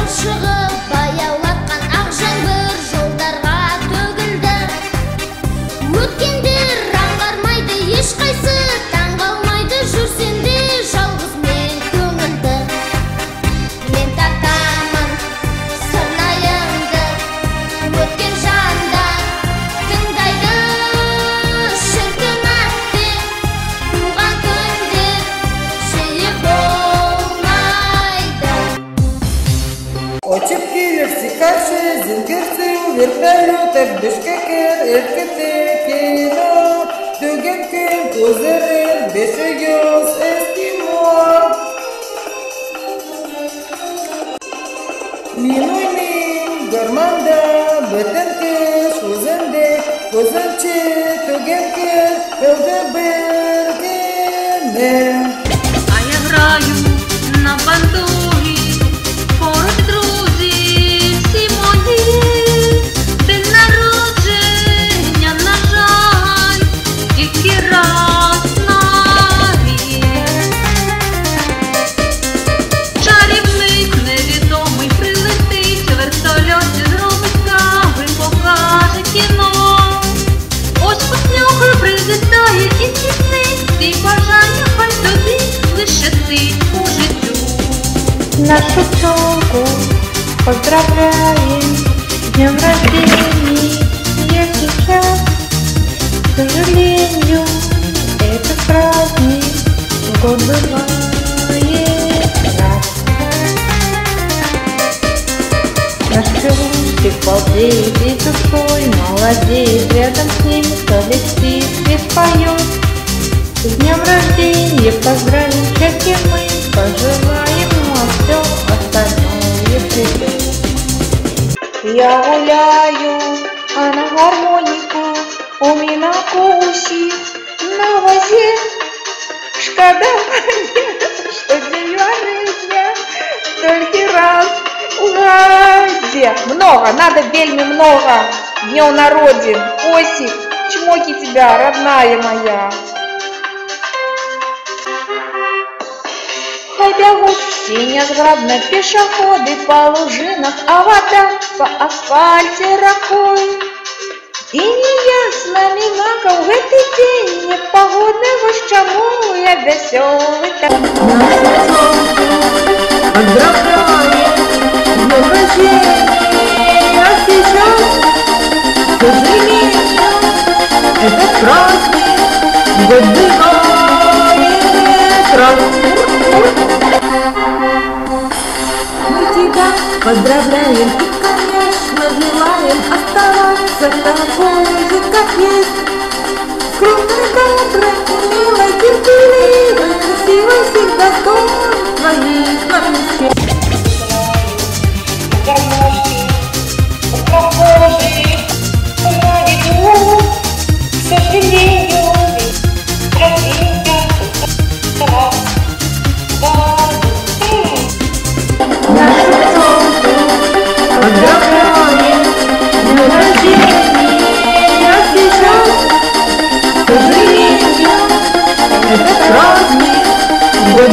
талшығы баяулатқан ақ жаңбыр жолдарға төгілді. Өткендер аңғармайды ешқайсы, таң қалмайды жүрсем де жалғыз мен көңілді. Мен татамын сырнайымды, өткен жандар тыңдайды. Шіркін әтте туған күндер жиі болмайды. Очып келерсі қаршы зінгірсің вертолетер Бішкекер еркете кино төген күн көзірер бешегіз эскимо. Мен оймен гарманда бітін кеш өзінде көзінше төген күн өлді біргені. А я граю на бандурі поруч друзі всі мої. День народження, на жаль, тільки раз на рік. Чарівник невідомий прилетить, в вертольоті зробить кави, покаже кіно. Ось поснюхай прилітає і здійснить всі бажання, хай тобі лишить у життю. Нашу пчелку поздравляем с днем рождения. Сейчас, к сожалению, этот праздник в год бывает раз. Наш пчелочек балдеет и душой молодеет, рядом с ним коллектив весь поет. С днем рождения поздравим счастье мы, пожелаем, а все остальное придет. Я гуляю, а на гармонику у меня кусик на возе. Шкода, что деревня только раз в годе. Много, надо вельми много. Днем народен, Осик, чмоки тебя, родная моя. Хай бегут все незграбно пешеходы по лужинах, а вода по асфальте рекой. И неясно минака в этот день непогодного, с чему я веселый. Поздравляем с днем рождения, а сейчас, к сожалению, этот праздник год бывает раз. Мы тебя поздравляем и, конечно, желаем оставаться такой же, как есть. Скромной, доброй, милой, терпеливой, красивой, всегда той твоей памяти. Гармошки, прохожие, на виду, к сожалению, красивая, раз. Поздравляем с днем рождения, а сейчас, к сожалению, этот праздник год